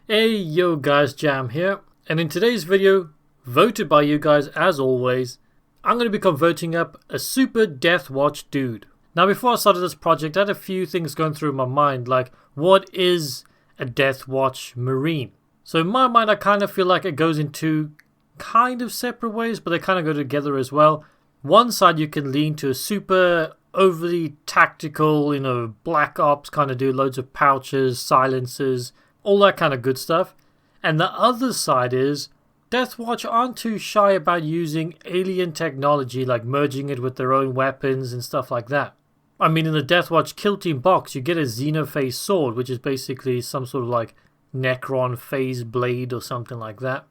Hey yo guys, Jam here, and in today's video, voted by you guys as always, I'm going to be converting up a super Deathwatch dude. Now before I started this project, I had a few things going through my mind, like what is a Deathwatch Marine? So in my mind I kind of feel like it goes in two kind of separate ways, but they kind of go together as well. One side you can lean to a super overly tactical, black ops kind of dude, loads of pouches, silencers, all that kind of good stuff. And the other side is Deathwatch aren't too shy about using alien technology, like merging it with their own weapons and stuff like that. I mean, in the Deathwatch Kill Team box, you get a Xenophase sword, which is basically some sort of like Necron phase blade or something like that.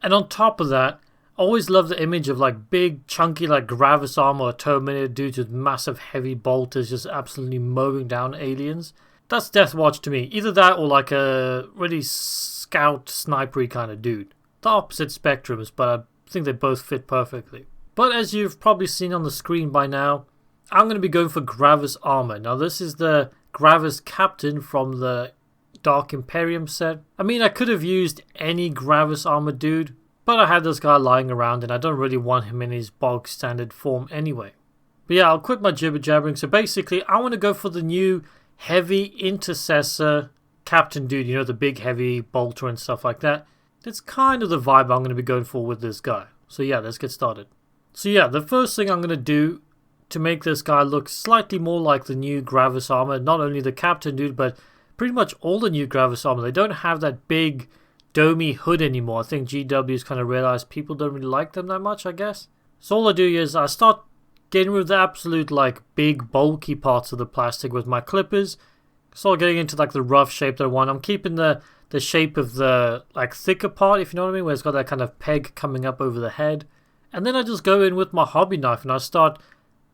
And on top of that, I always love the image of like big, chunky, like Gravis armor or Terminator dudes with massive heavy bolters just absolutely mowing down aliens. That's Deathwatch to me. Either that or like a really scout, snipery kind of dude. The opposite spectrums, but I think they both fit perfectly. But as you've probably seen on the screen by now, I'm going to be going for Gravis armor. Now this is the Gravis Captain from the Dark Imperium set. I mean, I could have used any Gravis armor dude, but I had this guy lying around and I don't really want him in his bog standard form anyway. But yeah, I'll quit my jibber jabbering. So basically, I want to go for the new Heavy Intercessor Captain dude. You know, the big heavy bolter and stuff like that. That's kind of the vibe I'm going to be going for with this guy. So yeah, let's get started. So yeah, the first thing I'm going to do to make this guy look slightly more like the new Gravis armor, not only the Captain dude, but pretty much all the new Gravis armor, they don't have that big domey hood anymore. I think GW's kind of realized people don't really like them that much, I guess. So all I do is I start getting rid of the absolute like big bulky parts of the plastic with my clippers. Start getting into like the rough shape that I want. I'm keeping the shape of the like thicker part, if you know what I mean, where it's got that kind of peg coming up over the head. And then I just go in with my hobby knife and I start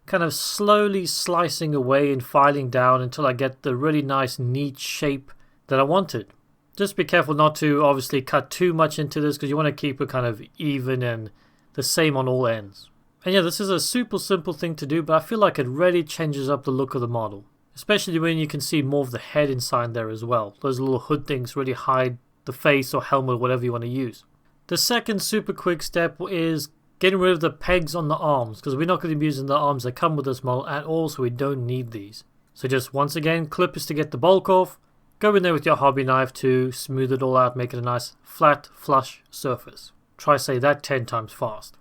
kind of slowly slicing away and filing down until I get the really nice neat shape that I wanted. Just be careful not to obviously cut too much into this because you want to keep it kind of even and the same on all ends. And yeah, this is a super simple thing to do, but I feel like it really changes up the look of the model. Especially when you can see more of the head inside there as well. Those little hood things really hide the face or helmet, whatever you want to use. The second super quick step is getting rid of the pegs on the arms, because we're not going to be using the arms that come with this model at all, so we don't need these. So just once again, clippers to get the bulk off. Go in there with your hobby knife to smooth it all out, make it a nice flat, flush surface. Try say that 10 times fast.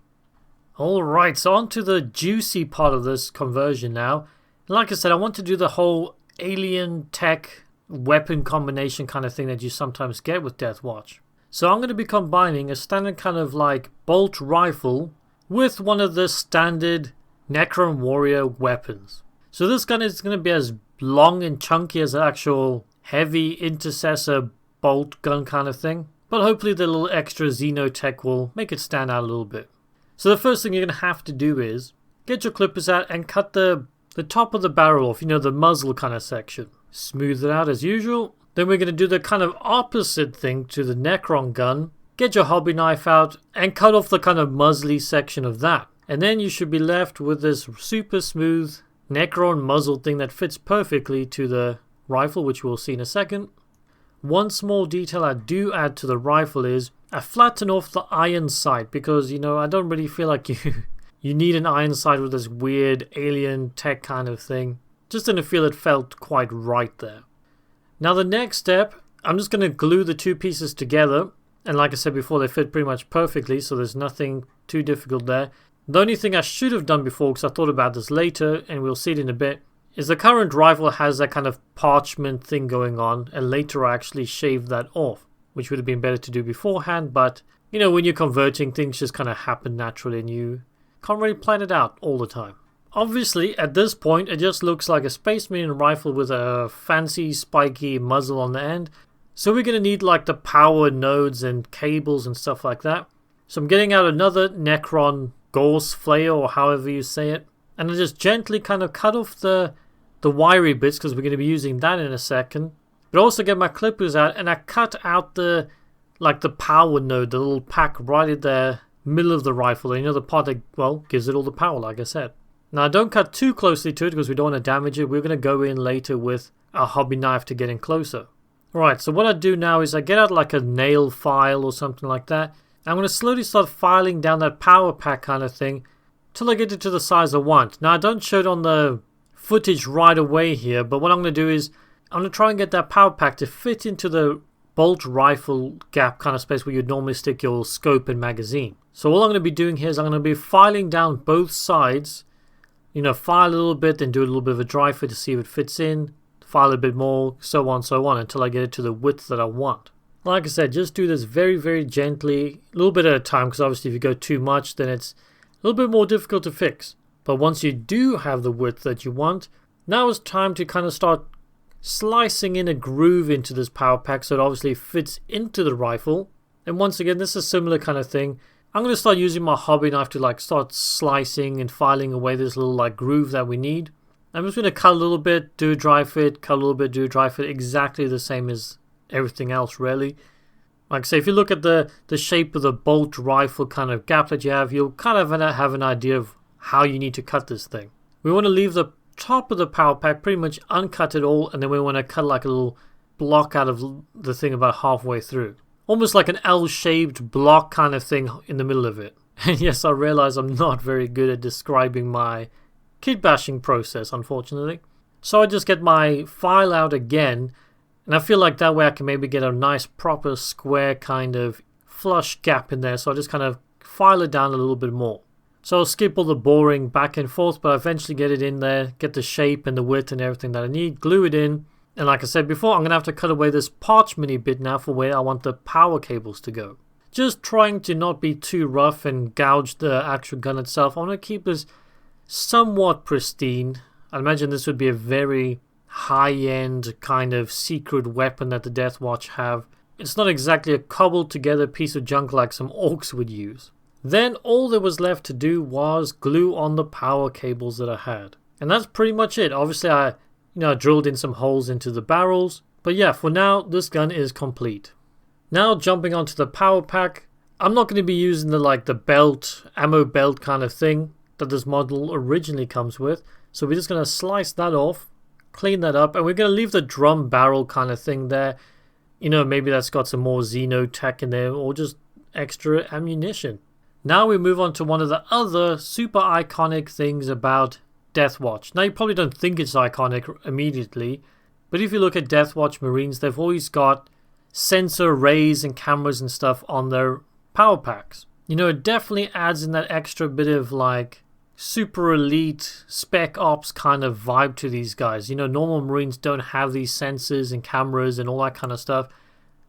Alright, so on to the juicy part of this conversion now. Like I said, I want to do the whole alien tech weapon combination kind of thing that you sometimes get with Deathwatch. So I'm going to be combining a standard kind of like bolt rifle with one of the standard Necron warrior weapons. So this gun is going to be as long and chunky as an actual heavy intercessor bolt gun kind of thing. But hopefully the little extra Xenotech will make it stand out a little bit. So the first thing you're going to have to do is get your clippers out and cut the top of the barrel off, the muzzle kind of section. Smooth it out as usual. Then we're going to do the kind of opposite thing to the Necron gun. Get your hobby knife out and cut off the kind of muzzly section of that. And then you should be left with this super smooth Necron muzzle thing that fits perfectly to the rifle, which we'll see in a second. One small detail I do add to the rifle is I flatten off the iron sight because, I don't really feel like you need an iron sight with this weird alien tech kind of thing. Just didn't feel it felt quite right there. Now the next step, I'm just going to glue the two pieces together. And like I said before, they fit pretty much perfectly, so there's nothing too difficult there. The only thing I should have done before, because I thought about this later, and we'll see it in a bit, is the current rifle has that kind of parchment thing going on, and later I actually shaved that off, which would have been better to do beforehand, but, when you're converting, things just kind of happen naturally, and you can't really plan it out all the time. Obviously, at this point, it just looks like a Space Marine rifle with a fancy spiky muzzle on the end. So we're going to need like the power nodes and cables and stuff like that. So I'm getting out another Necron Gauss flare, or however you say it. And I just gently kind of cut off the wiry bits, because we're going to be using that in a second. But also get my clippers out and I cut out the power node, the little pack right in the middle of the rifle. The part that, gives it all the power, like I said. Now don't cut too closely to it because we don't want to damage it. We're going to go in later with our hobby knife to get in closer. Right, so what I do now is I get out like a nail file or something like that. I'm going to slowly start filing down that power pack kind of thing till I get it to the size I want. Now I don't show it on the footage right away here, but what I'm going to do is I'm going to try and get that power pack to fit into the bolt rifle gap kind of space where you'd normally stick your scope and magazine. So all I'm going to be doing here is I'm going to be filing down both sides. You know, file a little bit, then do a little bit of a dry fit to see if it fits in. File a bit more, so on, until I get it to the width that I want. Like I said, just do this very, very gently, a little bit at a time, because obviously if you go too much, then it's a little bit more difficult to fix. But once you do have the width that you want, now it's time to kind of start slicing in a groove into this power pack so it obviously fits into the rifle. And once again, this is a similar kind of thing. I'm going to start using my hobby knife to like start slicing and filing away this little like groove that we need. I'm just going to cut a little bit, do a dry fit, cut a little bit, do a dry fit, exactly the same as everything else really. Like I say, if you look at the shape of the bolt rifle kind of gap that you have, you'll kind of have an idea of how you need to cut this thing. We want to leave the top of the power pack pretty much uncut at all, and then we want to cut like a little block out of the thing about halfway through. Almost like an L-shaped block kind of thing in the middle of it. And yes, I realize I'm not very good at describing my kit bashing process, unfortunately. So I just get my file out again, and I feel like that way I can maybe get a nice proper square kind of flush gap in there. So I just kind of file it down a little bit more. So I'll skip all the boring back and forth, but I eventually get it in there, get the shape and the width and everything that I need, glue it in. And like I said before, I'm going to have to cut away this parchment bit now for where I want the power cables to go. Just trying to not be too rough and gouge the actual gun itself. I want to keep this somewhat pristine. I imagine this would be a very high-end kind of secret weapon that the Deathwatch have. It's not exactly a cobbled together piece of junk like some orcs would use. Then all there was left to do was glue on the power cables that I had. And that's pretty much it. Obviously I drilled in some holes into the barrels. But yeah, for now this gun is complete. Now jumping onto the power pack, I'm not going to be using the belt, ammo belt kind of thing that this model originally comes with. So we're just going to slice that off, clean that up, and we're going to leave the drum barrel kind of thing there. You know, maybe that's got some more Xeno tech in there or just extra ammunition. Now we move on to one of the other super iconic things about Deathwatch. Now you probably don't think it's iconic immediately, but if you look at Deathwatch Marines, they've always got sensor arrays and cameras and stuff on their power packs. You know, it definitely adds in that extra bit of like super elite spec ops kind of vibe to these guys. You know, normal Marines don't have these sensors and cameras and all that kind of stuff,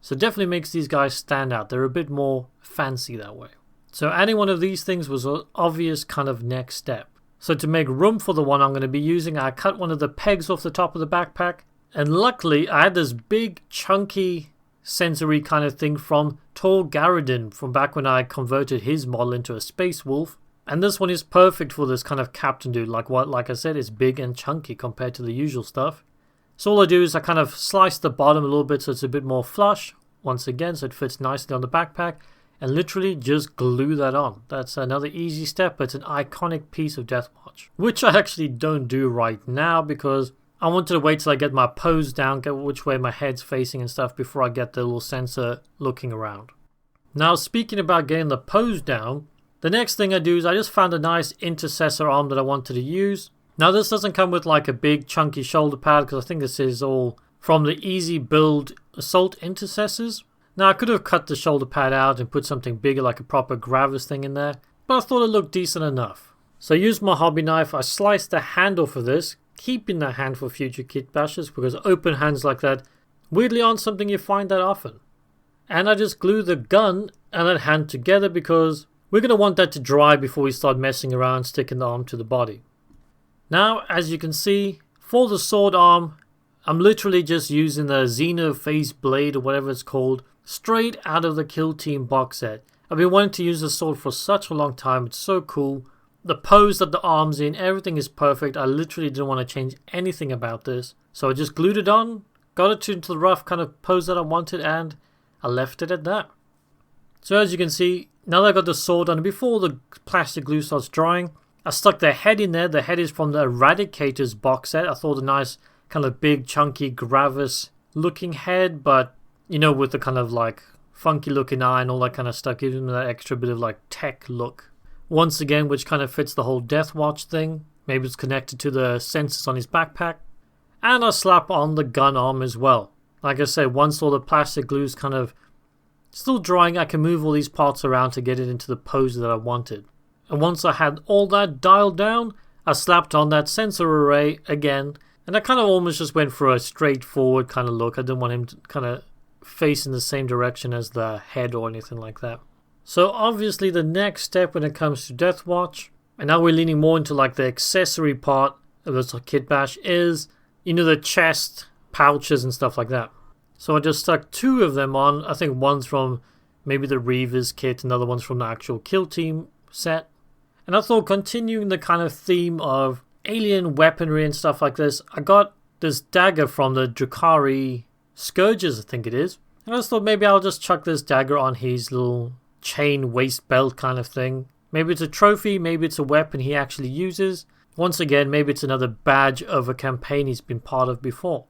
so it definitely makes these guys stand out. They're a bit more fancy that way. So adding one of these things was an obvious kind of next step. So to make room for the one I'm going to be using, I cut one of the pegs off the top of the backpack, and luckily I had this big chunky sensory kind of thing from Tor Garadin from back when I converted his model into a Space Wolf. And this one is perfect for this kind of captain dude. Like I said, it's big and chunky compared to the usual stuff. So all I do is I kind of slice the bottom a little bit so it's a bit more flush. Once again, so it fits nicely on the backpack. And literally just glue that on. That's another easy step, but it's an iconic piece of Deathwatch. Which I actually don't do right now because I wanted to wait till I get my pose down, get which way my head's facing and stuff before I get the little sensor looking around. Now speaking about getting the pose down, the next thing I do is I just found a nice intercessor arm that I wanted to use. Now this doesn't come with like a big chunky shoulder pad because I think this is all from the easy build assault intercessors. Now I could have cut the shoulder pad out and put something bigger like a proper Gravis thing in there, but I thought it looked decent enough. So I used my hobby knife, I sliced the handle for this, keeping the hand for future kit bashes because open hands like that weirdly aren't something you find that often. And I just glue the gun and that hand together because we're going to want that to dry before we start messing around sticking the arm to the body. Now as you can see, for the sword arm, I'm literally just using the Xeno face blade or whatever it's called, straight out of the Kill Team box set. I've been wanting to use this sword for such a long time, it's so cool. The pose that the arm's in, everything is perfect. I literally didn't want to change anything about this. So I just glued it on, got it into the rough kind of pose that I wanted, and I left it at that. So as you can see, now that I got the sword on, before the plastic glue starts drying, I stuck the head in there. The head is from the Eradicators box set. I thought a nice kind of big chunky Gravis looking head, but you know, with the kind of like funky looking eye and all that kind of stuff, gives him that extra bit of like tech look. Once again, which kind of fits the whole Deathwatch thing. Maybe it's connected to the sensors on his backpack. And I slap on the gun arm as well. Like I said, once all the plastic glue's kind of still drying, I can move all these parts around to get it into the pose that I wanted. And once I had all that dialed down, I slapped on that sensor array again. And I kind of almost just went for a straightforward kind of look. I didn't want him to kind of face in the same direction as the head or anything like that. So obviously the next step when it comes to Deathwatch, and now we're leaning more into like the accessory part of this kit bash, is, you know, the chest pouches and stuff like that. So I just stuck 2 of them on. I think one's from maybe the Reavers kit, another one's from the actual Kill Team set. And I thought, continuing the kind of theme of alien weaponry and stuff like this, I got this dagger from the Drakari Scourges, I think it is. And I just thought maybe I'll just chuck this dagger on his little chain waist belt kind of thing. Maybe it's a trophy, maybe it's a weapon he actually uses. Once again, maybe it's another badge of a campaign he's been part of before.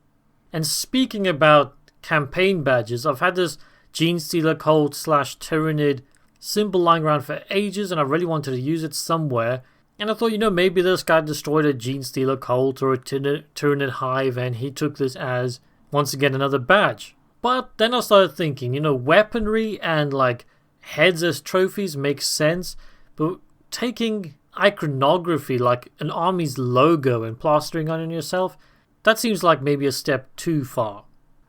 And speaking about campaign badges, I've had this Genestealer Cult / Tyranid symbol lying around for ages, and I really wanted to use it somewhere. And I thought, you know, maybe this guy destroyed a Genestealer Cult or a Tyranid Hive, and he took this as, once again, another badge. But then I started thinking, you know, weaponry and like heads as trophies makes sense, but taking iconography like an army's logo and plastering on yourself, that seems like maybe a step too far.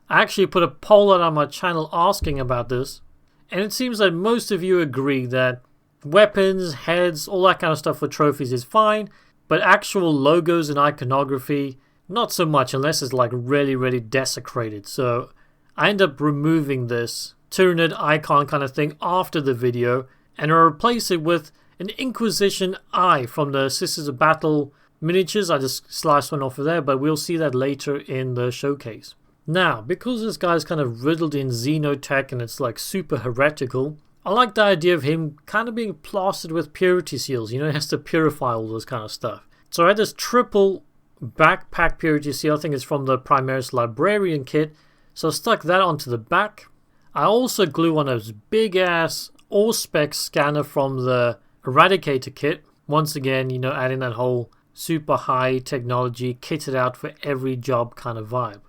I actually put a poll out on my channel asking about this, and it seems that most of you agree that weapons, heads, all that kind of stuff for trophies is fine, but actual logos and iconography, not so much unless it's like really, really desecrated. So I end up removing this Tyranid icon kind of thing after the video, and I replace it with an Inquisition eye from the Sisters of Battle miniatures. I just sliced one off of there, but we'll see that later in the showcase. Now, because this guy's kind of riddled in xenotech and it's like super heretical, I like the idea of him kind of being plastered with purity seals. You know, he has to purify all this kind of stuff. So I had this triple backpack purity seal. I think it's from the Primaris Librarian kit. So I stuck that onto the back. I also glue on a big ass all-spec scanner from the Eradicator kit. Once again, you know, adding that whole super high technology, kitted out for every job kind of vibe.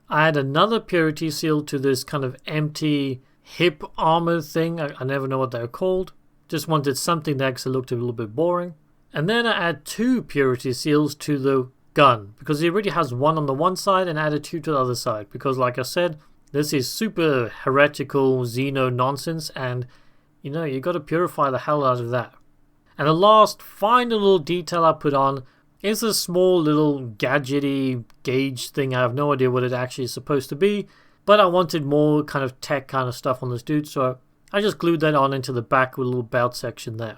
I had another purity seal to this kind of empty hip armor thing. I never know what they're called. Just wanted something there because it looked a little bit boring. And then I add 2 purity seals to the gun, because he already has one on the one side, and added 2 to the other side. Because like I said, this is super heretical Xeno nonsense, and you know, you got to purify the hell out of that. And the last final little detail I put on is a small little gadgety gauge thing. I have no idea what it actually is supposed to be, but I wanted more kind of tech kind of stuff on this dude, so I just glued that on into the back with a little belt section there.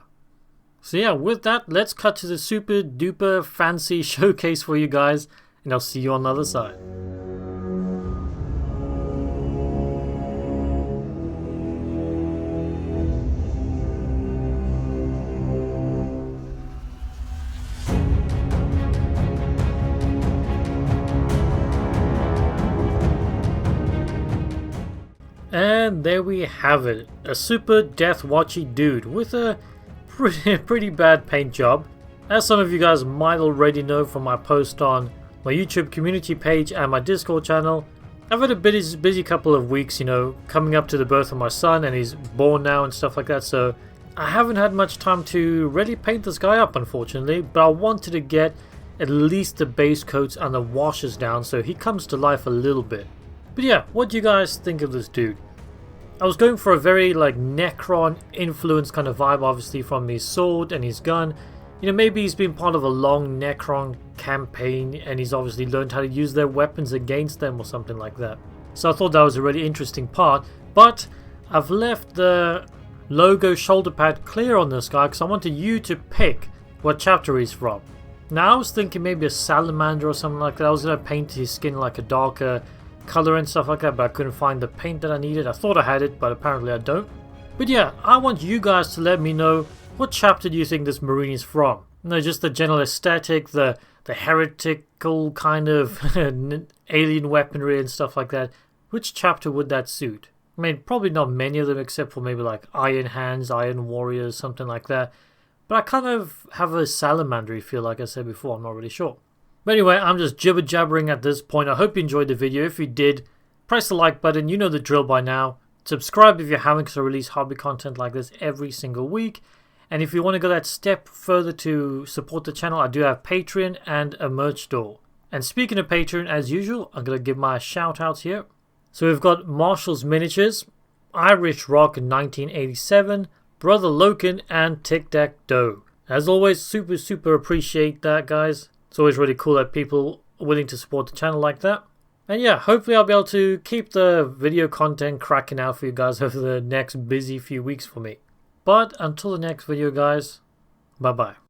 So yeah, with that, let's cut to the super duper fancy showcase for you guys, and I'll see you on the other side. And there we have it, a super Deathwatchy dude with a pretty bad paint job. As some of you guys might already know from my post on my YouTube community page and my Discord channel, I've had a busy couple of weeks, you know, coming up to the birth of my son, and he's born now and stuff like that, so I haven't had much time to really paint this guy up, unfortunately, but I wanted to get at least the base coats and the washes down so he comes to life a little bit. But yeah, what do you guys think of this dude? I was going for a very like Necron influence kind of vibe, obviously from his sword and his gun. You know, maybe he's been part of a long Necron campaign and he's obviously learned how to use their weapons against them or something like that. So I thought that was a really interesting part, but I've left the logo shoulder pad clear on this guy because I wanted you to pick what chapter he's from. Now I was thinking maybe a salamander or something like that. I was going to paint his skin like a darker color and stuff like that, but I couldn't find the paint that I needed. I thought I had it, but apparently I don't. But yeah, I want you guys to let me know, what chapter do you think this Marine is from? You know, just the general aesthetic, the heretical kind of alien weaponry and stuff like that, which chapter would that suit? I mean, probably not many of them except for maybe like Iron Hands, Iron Warriors, something like that. But I kind of have a salamandery feel, like I said before, I'm not really sure. But anyway, I'm just jibber-jabbering at this point. I hope you enjoyed the video. If you did, press the like button, you know the drill by now. Subscribe if you haven't, because I release hobby content like this every single week. And if you want to go that step further to support the channel, I do have Patreon and a merch store. And speaking of Patreon, as usual, I'm going to give my shout outs here. So we've got Marshall's Miniatures, Irish Rock in 1987, Brother Loken, and Tic Tac Doe. As always, super appreciate that, guys. It's always really cool that people are willing to support the channel like that. And yeah, hopefully I'll be able to keep the video content cracking out for you guys over the next busy few weeks for me. But until the next video, guys, bye bye.